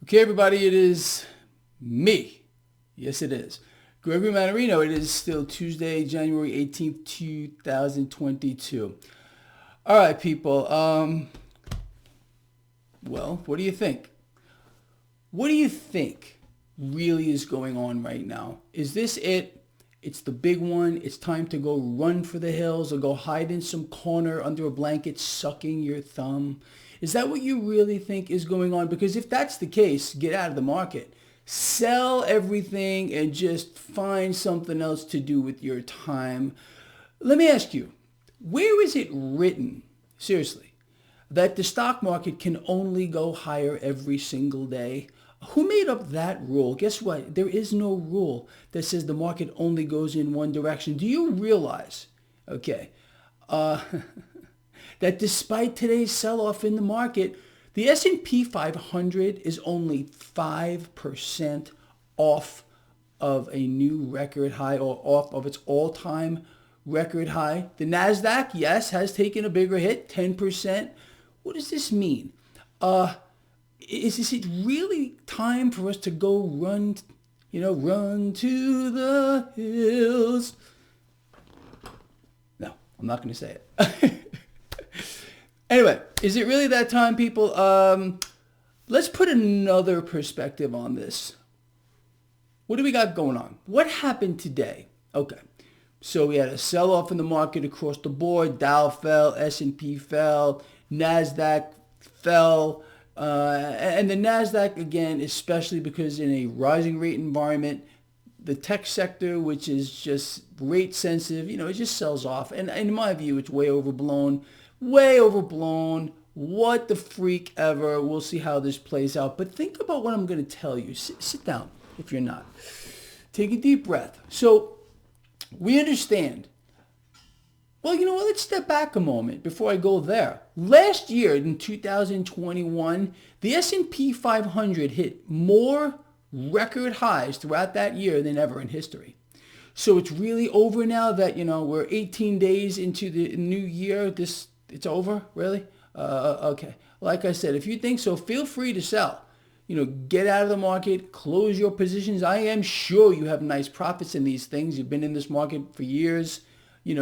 Okay, everybody, it is me. Yes, it is. Gregory Mannarino. It is still Tuesday, January 18th, 2022. All right, people. Well, what do you think? What do you think really is going on right now? Is this it? It's the big one. It's time to go run for the hills or go hide in some corner under a blanket sucking your thumb. Is that what you really think is going on? Because if that's the case, get out of the market. Sell everything and just find something else to do with your time. Let me ask you, where is it written, seriously, that the stock market can only go higher every single day? Who made up that rule? Guess what? There is no rule that says the market only goes in one direction. Do you realize, that despite today's sell-off in the market, the S&P 500 is only 5% off of a new record high, or off of its all-time record high. The NASDAQ, yes, has taken a bigger hit, 10%. What does this mean? Is it really time for us to go run to the hills? No, I'm not going to say it. Anyway, is it really that time, people? Let's put another perspective on this. What do we got going on? What happened today? Okay, so we had a sell-off in the market across the board. Dow fell, S&P fell, NASDAQ fell. And the NASDAQ, again, especially because in a rising rate environment, the tech sector, which is just rate sensitive, it just sells off. And in my view, it's way overblown. Way overblown. What the freak ever. We'll see how this plays out. But think about what I'm going to tell you. Sit down if you're not. Take a deep breath. So we understand. Well, you know what? Let's step back a moment before I go there. Last year, in 2021, the S&P 500 hit more record highs throughout that year than ever in history. So it's really over now that, we're 18 days into the new year. It's over? Really? Okay. Like I said, if you think so, feel free to sell. Get out of the market, close your positions. I am sure you have nice profits in these things. You've been in this market for years,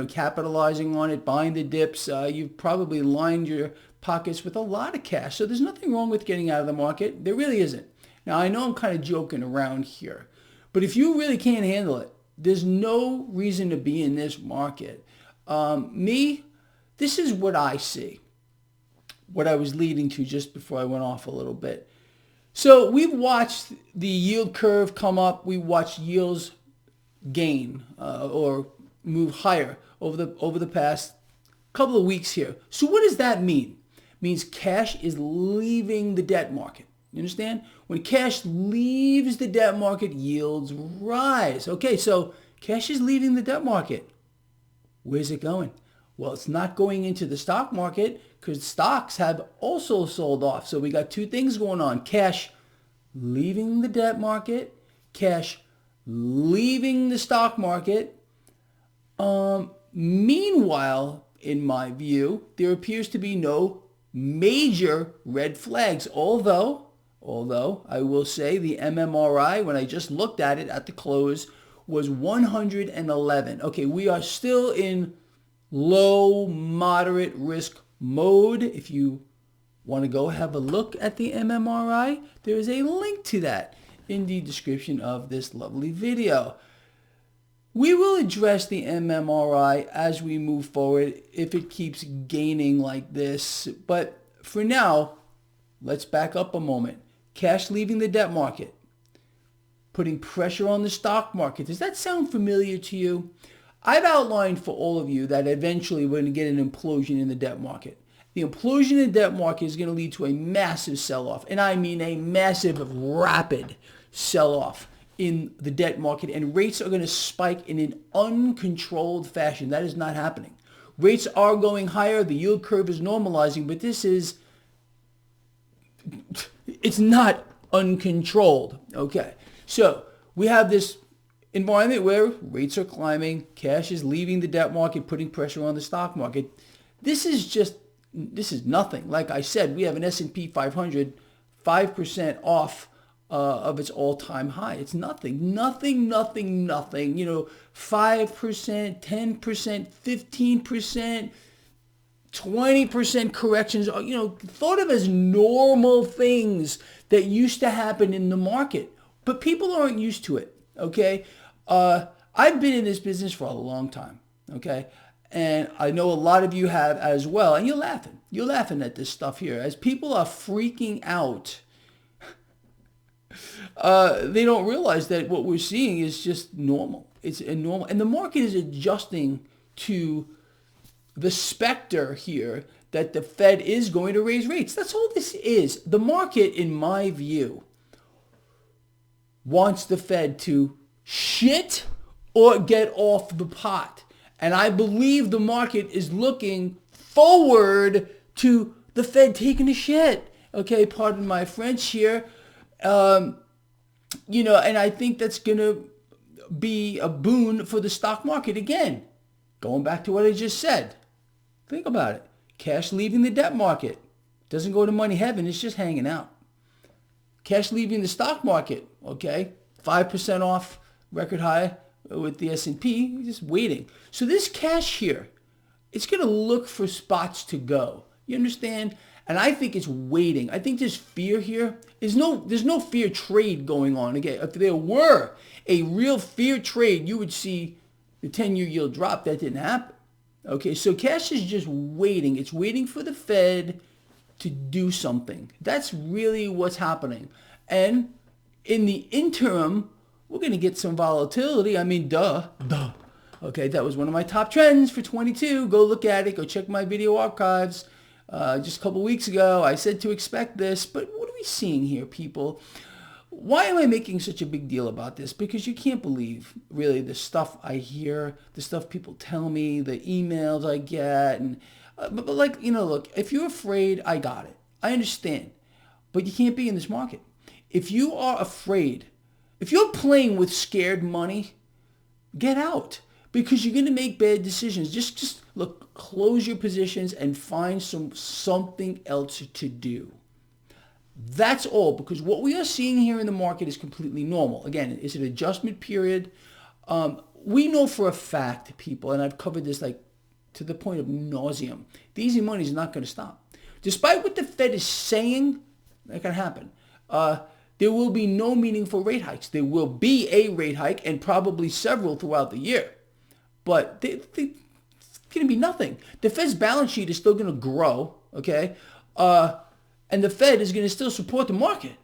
capitalizing on it, buying the dips. You've probably lined your pockets with a lot of cash. So there's nothing wrong with getting out of the market. There really isn't. Now, I know I'm kind of joking around here, but if you really can't handle it, there's no reason to be in this market. This is what I see, what I was leading to just before I went off a little bit. So we've watched the yield curve come up. We watched yields gain or move higher over the past couple of weeks here. So what does that mean? It means cash is leaving the debt market. You understand? When cash leaves the debt market, yields rise. Okay, so cash is leaving the debt market. Where's it going? Well, it's not going into the stock market because stocks have also sold off. So we got two things going on. Cash leaving the debt market, cash leaving the stock market. Meanwhile, in my view, there appears to be no major red flags. Although I will say the MMRI, when I just looked at it at the close, was 111. Okay, we are still in low, moderate risk mode. If you want to go have a look at the MMRI, there is a link to that in the description of this lovely video. We will address the MMRI as we move forward if it keeps gaining like this. But for now, let's back up a moment. Cash leaving the debt market, putting pressure on the stock market. Does that sound familiar to you? I've outlined for all of you that eventually we're going to get an implosion in the debt market. The implosion in the debt market is going to lead to a massive sell-off, and I mean a massive, rapid sell-off in the debt market, and rates are going to spike in an uncontrolled fashion. That is not happening. Rates are going higher. The yield curve is normalizing, but it's not uncontrolled. Okay, so we have this environment where rates are climbing, cash is leaving the debt market, putting pressure on the stock market. This is nothing. Like I said, we have an S&P 500 5% off of its all-time high. It's nothing, nothing, nothing, nothing. 5%, 10%, 15%, 20% corrections are, thought of as normal things that used to happen in the market. But people aren't used to it, okay? I've been in this business for a long time, okay? And I know a lot of you have as well. And you're laughing. You're laughing at this stuff here. As people are freaking out, they don't realize that what we're seeing is just normal. It's a normal. And the market is adjusting to the specter here that the Fed is going to raise rates. That's all this is. The market, in my view, wants the Fed to shit or get off the pot. And I believe the market is looking forward to the Fed taking a shit. Okay, pardon my French here. And I think that's going to be a boon for the stock market. Again, going back to what I just said. Think about it. Cash leaving the debt market. Doesn't go to money heaven. It's just hanging out. Cash leaving the stock market. Okay, 5% off record high with the S&P. Just waiting. So this cash here, it's going to look for spots to go. You understand? And I think it's waiting. I think there's fear here. There's no fear trade going on. Again, if there were a real fear trade, you would see the 10-year yield drop. That didn't happen. Okay, so cash is just waiting. It's waiting for the Fed to do something. That's really what's happening. And in the interim, we're going to get some volatility. I mean, duh. Okay, that was one of my top trends for 22. Go look at it. Go check my video archives. Just a couple weeks ago, I said to expect this. But what are we seeing here, people? Why am I making such a big deal about this? Because you can't believe, really, the stuff I hear, the stuff people tell me, the emails I get. And but look, if you're afraid, I got it. I understand. But you can't be in this market. If you are afraid, if you're playing with scared money, get out. Because you're going to make bad decisions. Just look, close your positions and find something else to do. That's all, because what we are seeing here in the market is completely normal. Again, it's an adjustment period. We know for a fact, people, and I've covered this to the point of nauseum, the easy money is not going to stop. Despite what the Fed is saying, that can happen. There will be no meaningful rate hikes. There will be a rate hike and probably several throughout the year. But it's going to be nothing. The Fed's balance sheet is still going to grow, okay? And the Fed is going to still support the market.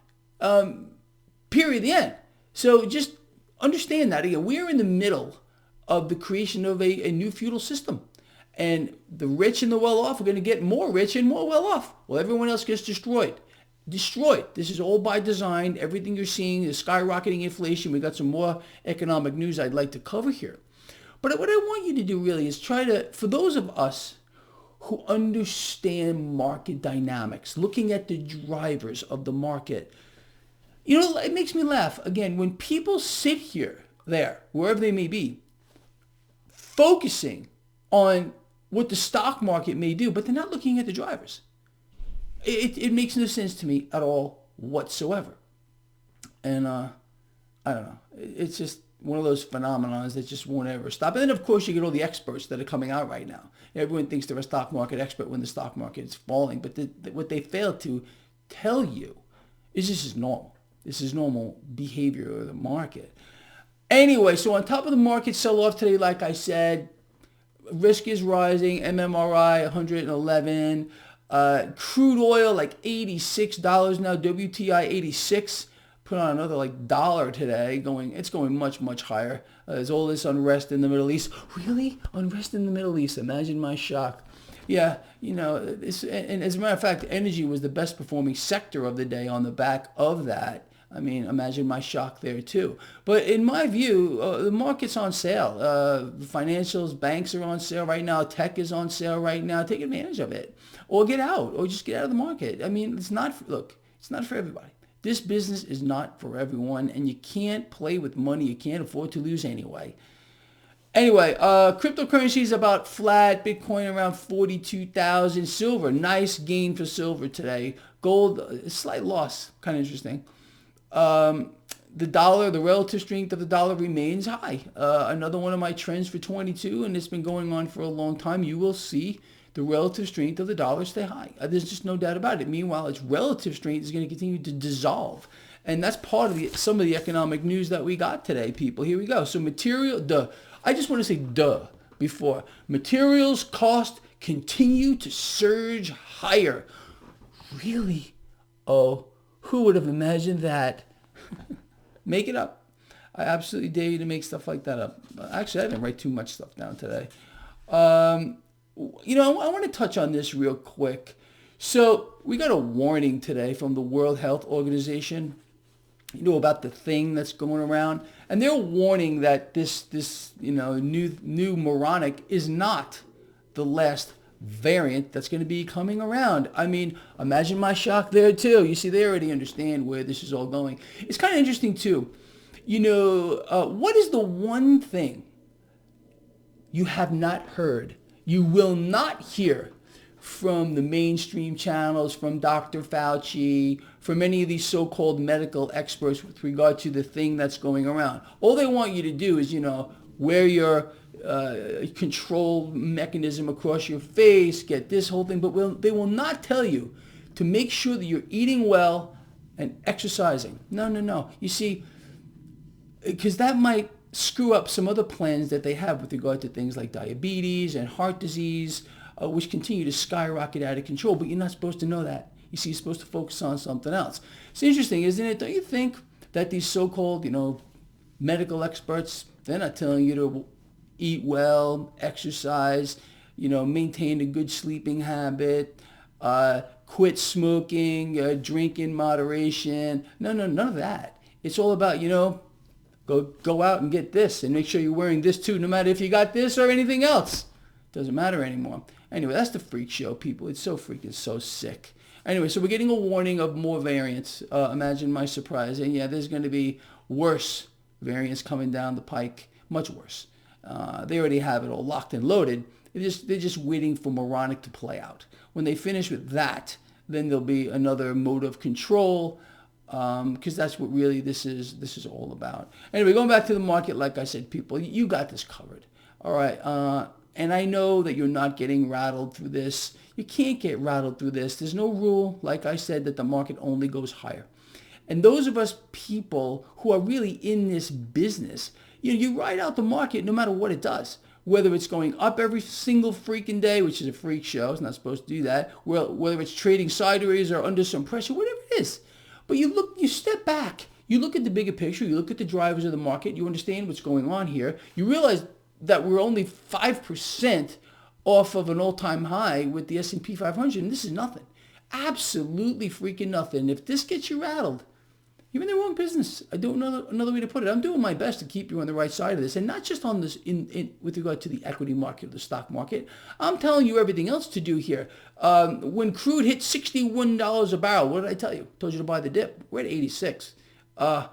Period, the end. So just understand that. Again, we're in the middle of the creation of a new feudal system. And the rich and the well-off are going to get more rich and more well-off. Well, everyone else gets destroyed. This is all by design. Everything you're seeing is skyrocketing inflation. We got some more economic news I'd like to cover here. But what I want you to do really is try to, for those of us who understand market dynamics, looking at the drivers of the market, it makes me laugh. Again, when people sit here, wherever they may be, focusing on what the stock market may do, but they're not looking at the drivers. It makes no sense to me at all whatsoever. And I don't know. It's just one of those phenomenons that just won't ever stop. And then, of course, you get all the experts that are coming out right now. Everyone thinks they're a stock market expert when the stock market is falling. But what they fail to tell you is this is normal. This is normal behavior of the market. Anyway, so on top of the market sell-off today, like I said, risk is rising. MMRI, 111. Crude oil, like $86 now. WTI, 86. Put on another dollar today. It's going much, much higher. There's all this unrest in the Middle East. Really? Unrest in the Middle East. Imagine my shock. Yeah, and as a matter of fact, energy was the best performing sector of the day on the back of that. I mean, imagine my shock there too. But in my view, the market's on sale. Financials, banks are on sale right now. Tech is on sale right now. Take advantage of it. Or get out. Or just get out of the market. I mean, it's not for everybody. This business is not for everyone, and you can't play with money you can't afford to lose anyway. Anyway, cryptocurrency is about flat. Bitcoin around 42,000. Silver, nice gain for silver today. Gold, slight loss, kind of interesting. The dollar, the relative strength of the dollar remains high. Another one of my trends for 22, and it's been going on for a long time, you will see the relative strength of the dollar stay high. There's just no doubt about it. Meanwhile, its relative strength is going to continue to dissolve. And that's part of some of the economic news that we got today, people. Here we go. So I just want to say before. Materials cost continue to surge higher. Really? Oh, who would have imagined that? Make it up. I absolutely dare you to make stuff like that up. Actually, I didn't write too much stuff down today. I want to touch on this real quick. So we got a warning today from the World Health Organization, about the thing that's going around. And they're warning that this new moronic is not the last variant that's going to be coming around. I mean, imagine my shock there too. You see, they already understand where this is all going. It's kind of interesting too. What is the one thing you have not heard, you will not hear from the mainstream channels, from Dr. Fauci, from any of these so-called medical experts with regard to the thing that's going around? All they want you to do is, wear your control mechanism across your face, get this whole thing, but they will not tell you to make sure that you're eating well and exercising. No. You see, because that might screw up some other plans that they have with regard to things like diabetes and heart disease, which continue to skyrocket out of control, but you're not supposed to know that. You see, you're supposed to focus on something else. It's interesting, isn't it? Don't you think that these so-called, medical experts, they're not telling you to eat well, exercise, maintain a good sleeping habit, quit smoking, drink in moderation. No, none of that. It's all about, go out and get this and make sure you're wearing this too, no matter if you got this or anything else. Doesn't matter anymore. Anyway, that's the freak show, people. It's so freaking so sick. Anyway, so we're getting a warning of more variants. Imagine my surprise. And yeah, there's going to be worse variants coming down the pike, much worse. They already have it all locked and loaded. They're just waiting for moronic to play out. When they finish with that, then there'll be another mode of control, because that's what really this is all about. Anyway, going back to the market, like I said, people, you got this covered. All right. And I know that you're not getting rattled through this. You can't get rattled through this. There's no rule, like I said, that the market only goes higher. And those of us people who are really in this business, you ride out the market no matter what it does. Whether it's going up every single freaking day, which is a freak show, it's not supposed to do that. Whether it's trading sideways or under some pressure, whatever it is. But you step back, you look at the bigger picture, you look at the drivers of the market, you understand what's going on here. You realize that we're only 5% off of an all-time high with the S&P 500, and this is nothing. Absolutely freaking nothing. If this gets you rattled, you're in the wrong business. I don't know another way to put it. I'm doing my best to keep you on the right side of this, and not just on this with regard to the equity market or the stock market. I'm telling you everything else to do here. When crude hit $61 a barrel, what did I tell you? I told you to buy the dip. We're at 86. I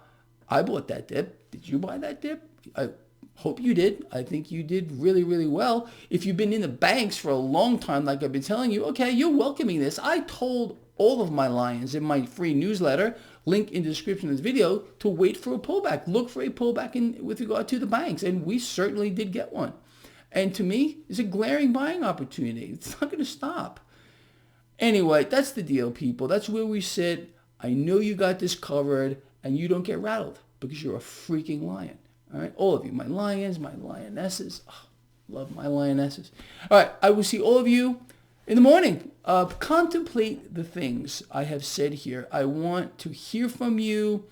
bought that dip. Did you buy that dip? I hope you did. I think you did really, really well. If you've been in the banks for a long time, like I've been telling you, okay, you're welcoming this. I told all of my lions in my free newsletter, link in the description of this video, to wait for a pullback. Look for a pullback with regard to the banks. And we certainly did get one. And to me, it's a glaring buying opportunity. It's not going to stop. Anyway, that's the deal, people. That's where we sit. I know you got this covered, and you don't get rattled because you're a freaking lion. All right, all of you, my lions, my lionesses. Oh, love my lionesses. All right, I will see all of you in the morning. Contemplate the things I have said here. I want to hear from you.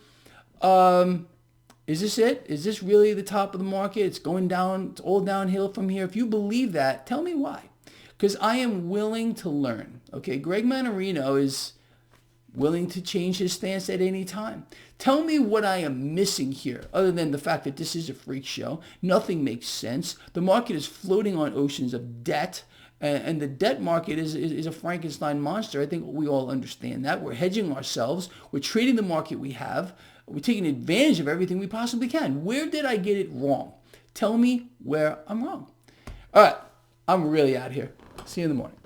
Is this it? Is this really the top of the market? It's going down. It's all downhill from here. If you believe that, tell me why. Because I am willing to learn. Okay, Greg Mannarino is willing to change his stance at any time. Tell me what I am missing here, other than the fact that this is a freak show. Nothing makes sense. The market is floating on oceans of debt, and the debt market is a Frankenstein monster. I think we all understand that. We're hedging ourselves. We're trading the market we have. We're taking advantage of everything we possibly can. Where did I get it wrong? Tell me where I'm wrong. All right, I'm really out here. See you in the morning.